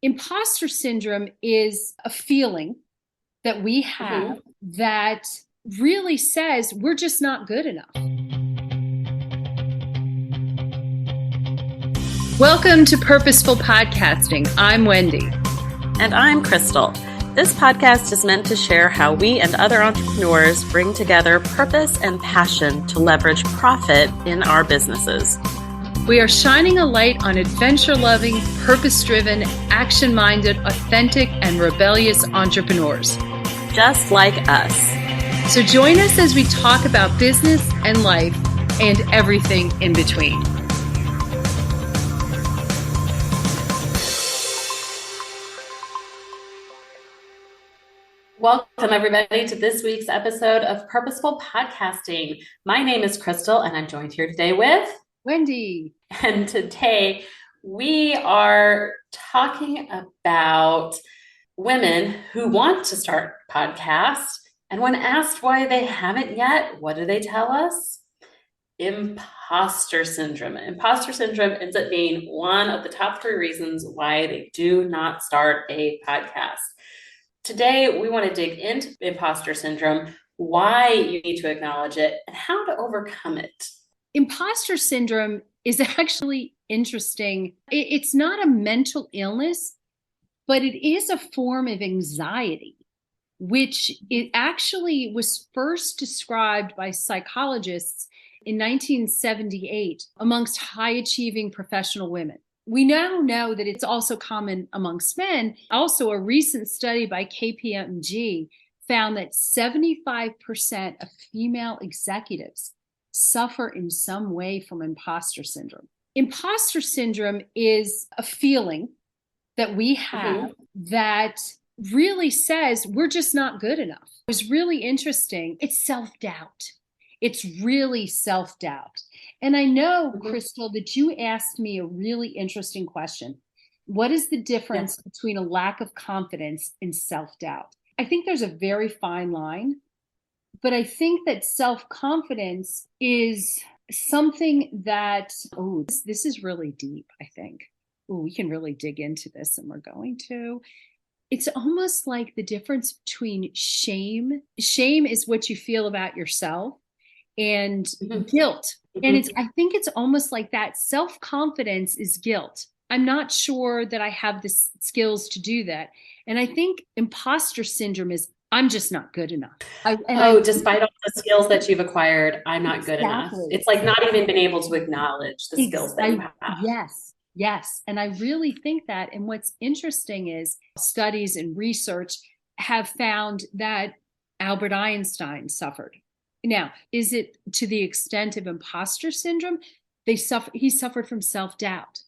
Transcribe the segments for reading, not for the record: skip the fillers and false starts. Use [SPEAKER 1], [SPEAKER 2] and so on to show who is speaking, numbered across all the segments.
[SPEAKER 1] Imposter syndrome is a feeling that we have that really says we're just not good enough. Welcome to Purposeful Podcasting. I'm Wendy.
[SPEAKER 2] And I'm Crystal. This podcast is meant to share how we and other entrepreneurs bring together purpose and passion to leverage profit in our businesses.
[SPEAKER 1] We are shining a light on adventure-loving, purpose-driven, action-minded, authentic, and rebellious entrepreneurs.
[SPEAKER 2] Just like us.
[SPEAKER 1] So join us as we talk about business and life and everything in between.
[SPEAKER 2] Welcome, everybody, to this week's episode of Purposeful Podcasting. My name is Crystal, and I'm joined here today with
[SPEAKER 1] Wendy.
[SPEAKER 2] And today we are talking about women who want to start podcasts, and when asked why they haven't yet, what do they tell us? Imposter syndrome. Imposter syndrome ends up being one of the top 3 reasons why they do not start a podcast. Today, we want to dig into imposter syndrome, why you need to acknowledge it, and how to overcome it.
[SPEAKER 1] Imposter syndrome is actually interesting. It's not a mental illness, but it is a form of anxiety, which it actually was first described by psychologists in 1978 amongst high-achieving professional women. We now know that it's also common amongst men. Also, a recent study by KPMG found that 75% of female executives suffer in some way from imposter syndrome. Imposter syndrome is a feeling that we have that really says we're just not good enough. It was really interesting. It's self-doubt. It's really self-doubt. And I know, Crystal, that you asked me a really interesting question. What is the difference between a lack of confidence and self-doubt? I think there's a very fine line, but I think that self-confidence is something that, this is really deep, I think. We can really dig into this, and we're going to. It's almost like the difference between shame. Shame is what you feel about yourself, and guilt. And I think it's almost like that. Self-confidence is guilt. I'm not sure that I have the skills to do that. And I think imposter syndrome is I'm just not good enough.
[SPEAKER 2] Despite all the skills that you've acquired, I'm not good enough. It's like not even being able to acknowledge the skills that you have.
[SPEAKER 1] Yes. And I really think that. And what's interesting is studies and research have found that Albert Einstein suffered. Now, is it to the extent of imposter syndrome? He suffered from self-doubt.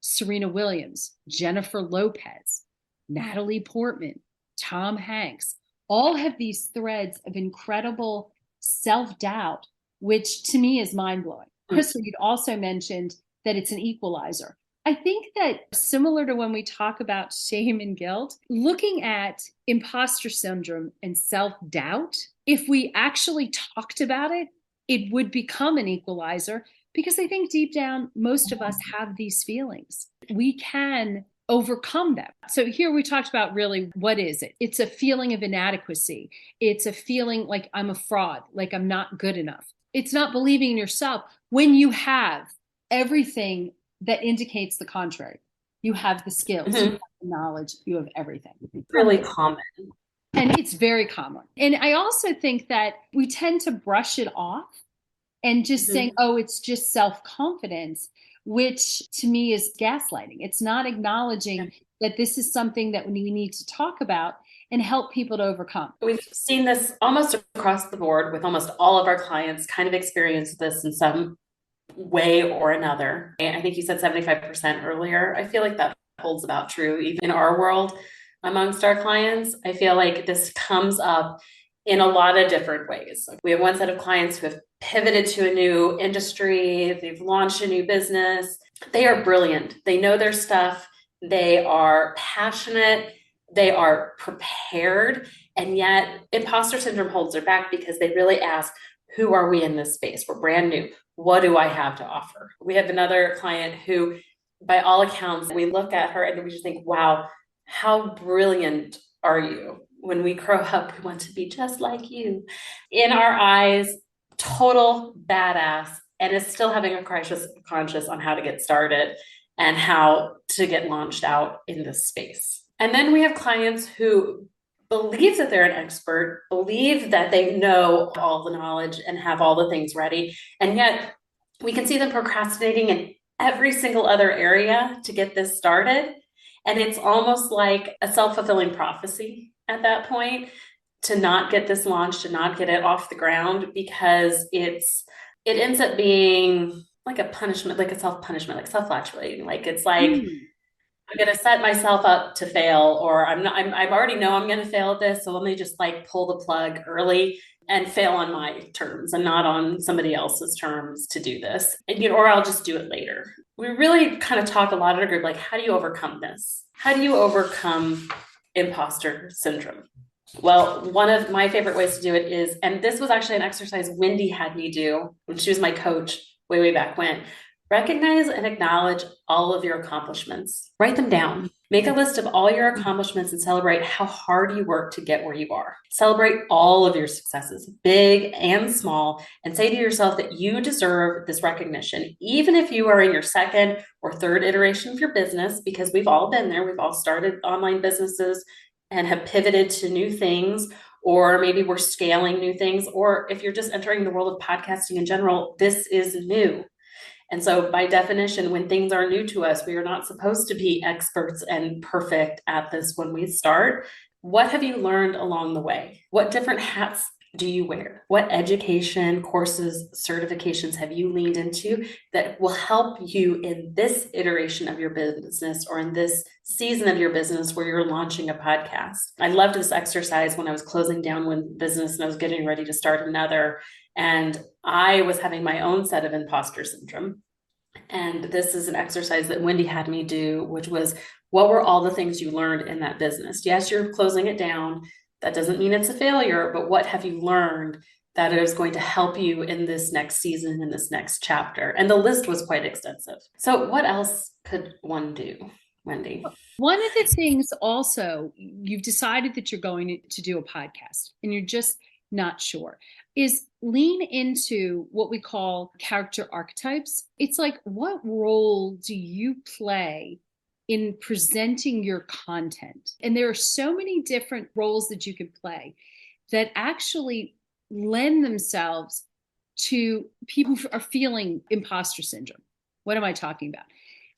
[SPEAKER 1] Serena Williams, Jennifer Lopez, Natalie Portman, Tom Hanks, all have these threads of incredible self-doubt, which to me is mind-blowing. Crystal, you'd also mentioned that it's an equalizer. I think that similar to when we talk about shame and guilt, looking at imposter syndrome and self-doubt, if we actually talked about it, it would become an equalizer, because I think deep down, most of us have these feelings. We can overcome them. So here we talked about really, what is it? It's a feeling of inadequacy. It's a feeling like I'm a fraud, like I'm not good enough. It's not believing in yourself when you have everything that indicates the contrary. You have the skills, you have the knowledge, you have everything.
[SPEAKER 2] Really common.
[SPEAKER 1] And it's very common. And I also think that we tend to brush it off and just saying, it's just self-confidence, which to me is gaslighting. It's not acknowledging that this is something that we need to talk about and help people to overcome.
[SPEAKER 2] We've seen this almost across the board with almost all of our clients kind of experience this in some way or another. And I think you said 75% earlier. I feel like that holds about true even in our world amongst our clients. I feel like this comes up in a lot of different ways. We have one set of clients who have pivoted to a new industry. They've launched a new business. They are brilliant. They know their stuff. They are passionate. They are prepared. And yet imposter syndrome holds her back because they really ask, who are we in this space? We're brand new. What do I have to offer? We have another client who by all accounts, we look at her and we just think, wow, how brilliant are you? When we grow up, we want to be just like you. In our eyes, total badass, and is still having a crisis of conscience on how to get started and how to get launched out in this space. And then we have clients who believe that they're an expert, believe that they know all the knowledge and have all the things ready. And yet we can see them procrastinating in every single other area to get this started. And it's almost like a self-fulfilling prophecy at that point to not get this launched, to not get it off the ground, because it ends up being like a punishment, like a self-punishment, like self-flagellating. Like it's like, I'm going to set myself up to fail, or I already know I'm going to fail at this. So let me just like pull the plug early and fail on my terms and not on somebody else's terms to do this. And, or I'll just do it later. We really kind of talk a lot in our group, like, how do you overcome this? How do you overcome imposter syndrome? Well, one of my favorite ways to do it is, and this was actually an exercise Wendy had me do when she was my coach way back when. Recognize and acknowledge all of your accomplishments. Write them down. Make a list of all your accomplishments and celebrate how hard you work to get where you are. Celebrate all of your successes, big and small, and say to yourself that you deserve this recognition, even if you are in your second or third iteration of your business, because we've all been there. We've all started online businesses and have pivoted to new things, or maybe we're scaling new things, or if you're just entering the world of podcasting in general, this is new. And so by definition, when things are new to us, we are not supposed to be experts and perfect at this when we start. What have you learned along the way? What different hats do you wear? What education, courses, certifications have you leaned into that will help you in this iteration of your business or in this season of your business where you're launching a podcast? I loved this exercise when I was closing down one business and I was getting ready to start another. And I was having my own set of imposter syndrome. And this is an exercise that Wendy had me do, which was, what were all the things you learned in that business? Yes, you're closing it down. That doesn't mean it's a failure, but what have you learned that is going to help you in this next season, in this next chapter? And the list was quite extensive. So what else could one do, Wendy?
[SPEAKER 1] One of the things also, you've decided that you're going to do a podcast and you're just not sure, is lean into what we call character archetypes. It's like, what role do you play in presenting your content? And there are so many different roles that you can play that actually lend themselves to people who are feeling imposter syndrome. What am I talking about?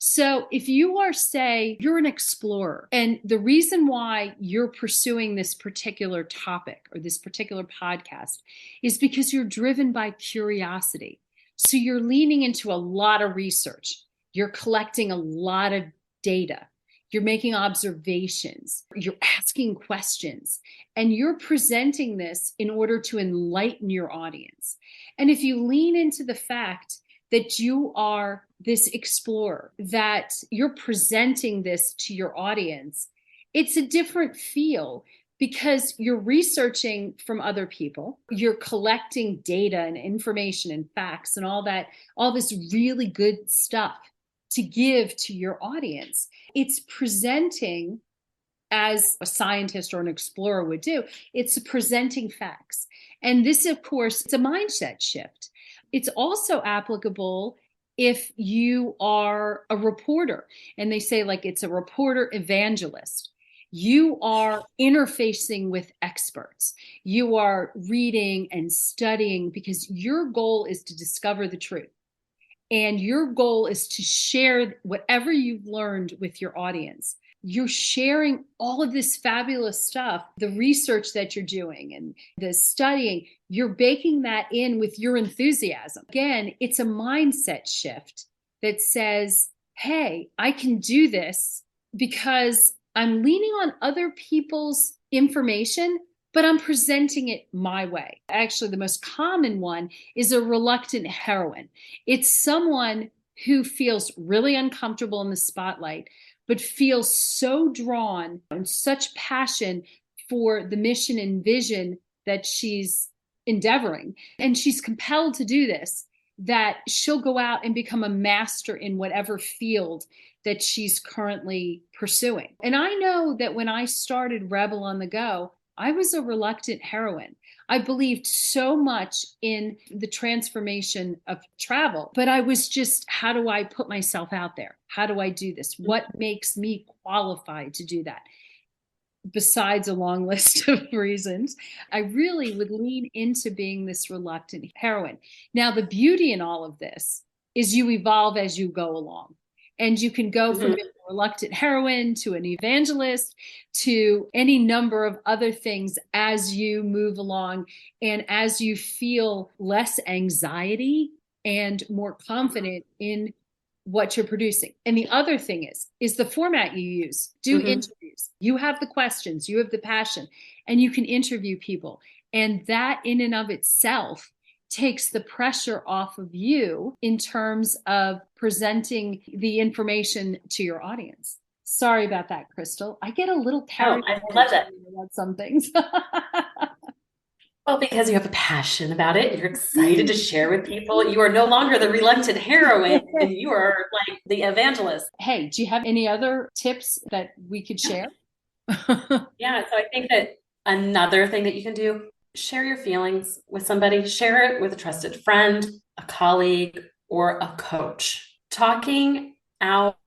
[SPEAKER 1] So if you are, say, you're an explorer, and the reason why you're pursuing this particular topic or this particular podcast is because you're driven by curiosity. So you're leaning into a lot of research. You're collecting a lot of data. You're making observations. You're asking questions. And you're presenting this in order to enlighten your audience. And if you lean into the fact that you are this explorer, that you're presenting this to your audience, it's a different feel because you're researching from other people, you're collecting data and information and facts and all that, all this really good stuff to give to your audience. It's presenting as a scientist or an explorer would do. It's presenting facts. And this, of course, it's a mindset shift. It's also applicable if you are a reporter, and they say, like, it's a reporter evangelist. You are interfacing with experts. You are reading and studying because your goal is to discover the truth. And your goal is to share whatever you've learned with your audience. You're sharing all of this fabulous stuff, the research that you're doing and the studying, you're baking that in with your enthusiasm. Again, it's a mindset shift that says, hey, I can do this because I'm leaning on other people's information, but I'm presenting it my way. Actually, the most common one is a reluctant heroine. It's someone who feels really uncomfortable in the spotlight, but feels so drawn and such passion for the mission and vision that she's endeavoring. And she's compelled to do this, that she'll go out and become a master in whatever field that she's currently pursuing. And I know that when I started Rebel on the Go, I was a reluctant heroine. I believed so much in the transformation of travel, but I was just, how do I put myself out there? How do I do this? What makes me qualified to do that? Besides a long list of reasons, I really would lean into being this reluctant heroine. Now, the beauty in all of this is you evolve as you go along. And you can go from being a reluctant heroine to an evangelist to any number of other things as you move along and as you feel less anxiety and more confident in what you're producing. And the other thing is the format you use. Do interviews. You have the questions, you have the passion, and you can interview people. And that in and of itself takes the pressure off of you in terms of presenting the information to your audience. Sorry about that, Crystal. I get a little carried
[SPEAKER 2] away
[SPEAKER 1] about some things.
[SPEAKER 2] Well, because you have a passion about it, you're excited to share with people. You are no longer the reluctant heroine, and you are like the evangelist.
[SPEAKER 1] Hey, do you have any other tips that we could share?
[SPEAKER 2] Yeah, so I think that another thing that you can do, share your feelings with somebody, share it with a trusted friend, a colleague, or a coach. Talking out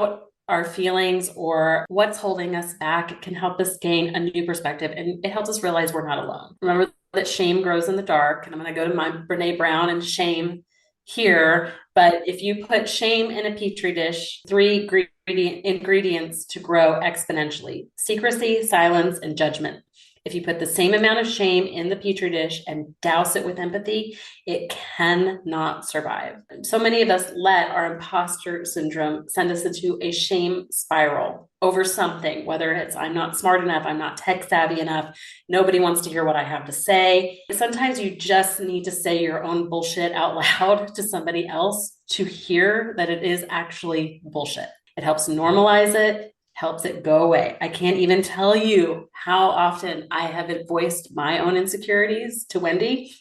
[SPEAKER 2] our feelings or what's holding us back can help us gain a new perspective, and it helps us realize we're not alone. Remember that shame grows in the dark, and I'm going to go to my Brene Brown and shame here, but if you put shame in a petri dish, 3 ingredients to grow exponentially: secrecy, silence, and judgment. If you put the same amount of shame in the petri dish and douse it with empathy, it cannot survive. So many of us let our imposter syndrome send us into a shame spiral over something, whether it's I'm not smart enough, I'm not tech savvy enough, nobody wants to hear what I have to say. Sometimes you just need to say your own bullshit out loud to somebody else to hear that it is actually bullshit. It helps normalize it, helps it go away. I can't even tell you how often I have voiced my own insecurities to Wendy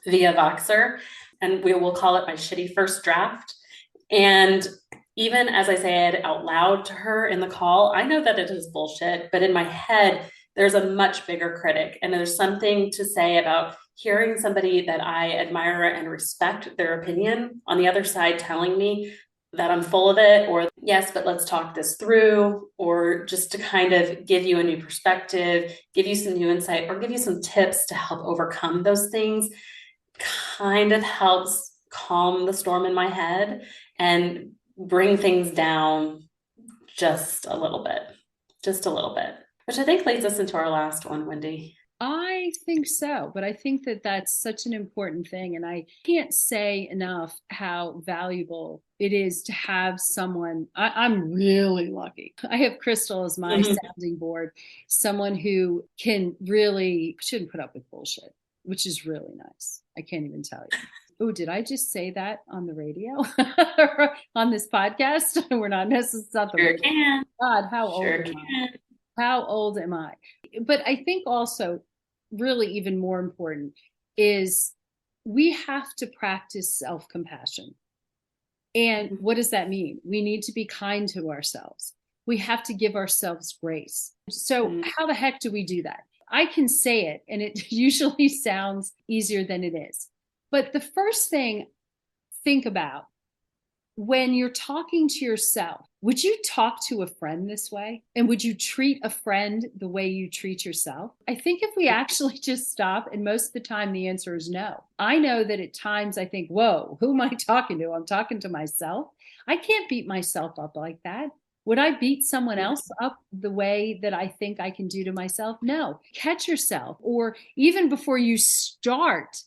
[SPEAKER 2] via Voxer, and we will call it my shitty first draft. And even as I say it out loud to her in the call, I know that it is bullshit, but in my head, there's a much bigger critic. And there's something to say about hearing somebody that I admire and respect their opinion on the other side telling me that I'm full of it, or yes, but let's talk this through, or just to kind of give you a new perspective, give you some new insight, or give you some tips to help overcome those things, kind of helps calm the storm in my head and bring things down just a little bit, which I think leads us into our last one, Wendy.
[SPEAKER 1] I think so, but I think that that's such an important thing. And I can't say enough how valuable it is to have someone. I'm really lucky. I have Crystal as my sounding board, someone who can really, shouldn't put up with bullshit, which is really nice. I can't even tell you. Oh, did I just say that on the radio? On this podcast? We're not necessarily.
[SPEAKER 2] Sure can.
[SPEAKER 1] God, how old am I? How old am I? But I think also, really even more important, is we have to practice self-compassion. And what does that mean? We need to be kind to ourselves. We have to give ourselves grace. So how the heck do we do that? I can say it, and it usually sounds easier than it is. But the first thing, think about when you're talking to yourself, would you talk to a friend this way? And would you treat a friend the way you treat yourself? I think if we actually just stop, and most of the time the answer is no. I know that at times I think, whoa, who am I talking to? I'm talking to myself. I can't beat myself up like that. Would I beat someone else up the way that I think I can do to myself? No. Catch yourself. Or even before you start,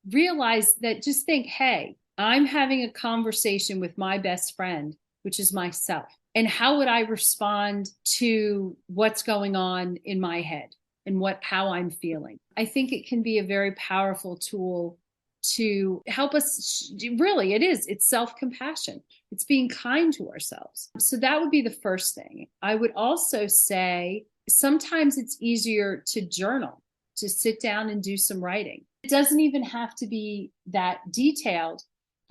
[SPEAKER 1] realize that, just think, hey, I'm having a conversation with my best friend, which is myself. And how would I respond to what's going on in my head and how I'm feeling? I think it can be a very powerful tool to help us. Really, it is. It's self-compassion. It's being kind to ourselves. So that would be the first thing. I would also say sometimes it's easier to journal, to sit down and do some writing. It doesn't even have to be that detailed.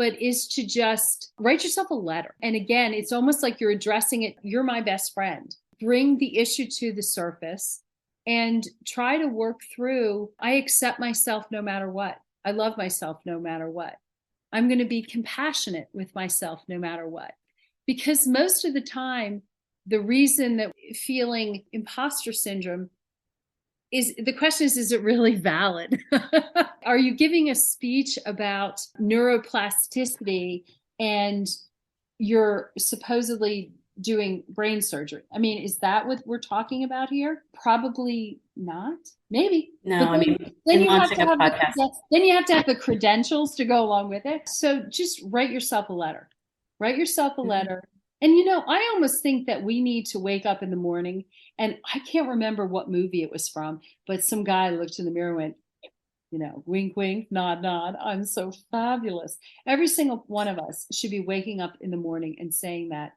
[SPEAKER 1] but is to just write yourself a letter. And again, it's almost like you're addressing it. You're my best friend. Bring the issue to the surface and try to work through, I accept myself no matter what. I love myself no matter what. I'm going to be compassionate with myself no matter what. Because most of the time, the reason that feeling imposter syndrome is, the question is it really valid? Are you giving a speech about neuroplasticity and you're supposedly doing brain surgery? I mean, is that what we're talking about here? Probably not. Maybe.
[SPEAKER 2] No,
[SPEAKER 1] then you have to have the credentials to go along with it. So just write yourself a letter. Write yourself a letter. And, I almost think that we need to wake up in the morning, and I can't remember what movie it was from, but some guy looked in the mirror and went, wink, wink, nod, nod. I'm so fabulous. Every single one of us should be waking up in the morning and saying that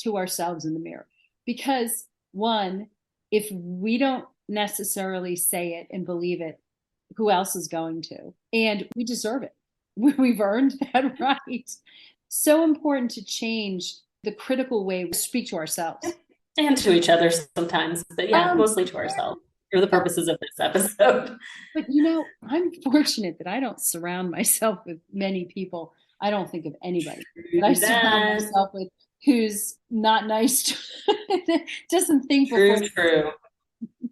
[SPEAKER 1] to ourselves in the mirror. Because one, if we don't necessarily say it and believe it, who else is going to? And we deserve it. We've earned that right. So important to change the critical way we speak to ourselves.
[SPEAKER 2] And to each other sometimes, but mostly to ourselves for the purposes of this episode.
[SPEAKER 1] But I'm fortunate that I don't surround myself with many people. I don't think of anybody that I surround myself with who's not nice, doesn't think before.
[SPEAKER 2] True.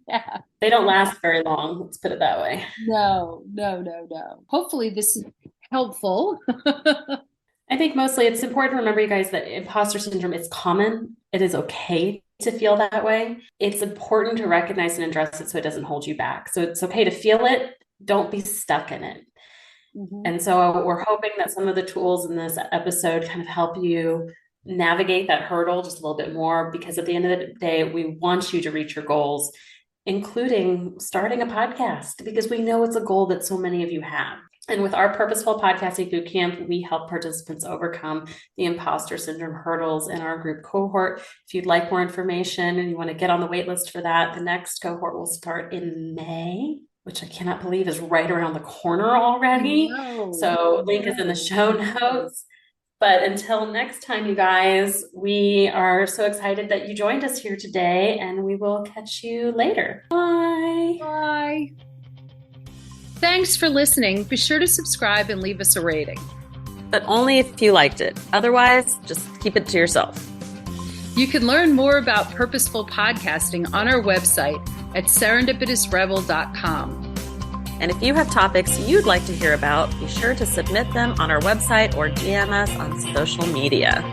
[SPEAKER 2] Yeah. They don't last very long. Let's put it that way.
[SPEAKER 1] No. Hopefully this is helpful.
[SPEAKER 2] I think mostly it's important to remember, you guys, that imposter syndrome is common. It is okay to feel that way. It's important to recognize and address it so it doesn't hold you back. So it's okay to feel it. Don't be stuck in it. Mm-hmm. And so we're hoping that some of the tools in this episode kind of help you navigate that hurdle just a little bit more, because at the end of the day, we want you to reach your goals, including starting a podcast, because we know it's a goal that so many of you have. And with our Purposeful Podcasting Boot Camp, we help participants overcome the imposter syndrome hurdles in our group cohort. If you'd like more information and you want to get on the wait list for that, the next cohort will start in May, which I cannot believe is right around the corner already. So link is in the show notes. But until next time, you guys, we are so excited that you joined us here today, and we will catch you later. Bye.
[SPEAKER 1] Bye. Thanks for listening. Be sure to subscribe and leave us a rating.
[SPEAKER 3] But only if you liked it. Otherwise, just keep it to yourself.
[SPEAKER 1] You can learn more about Purposeful Podcasting on our website at serendipitousrebel.com.
[SPEAKER 3] And if you have topics you'd like to hear about, be sure to submit them on our website or DM us on social media.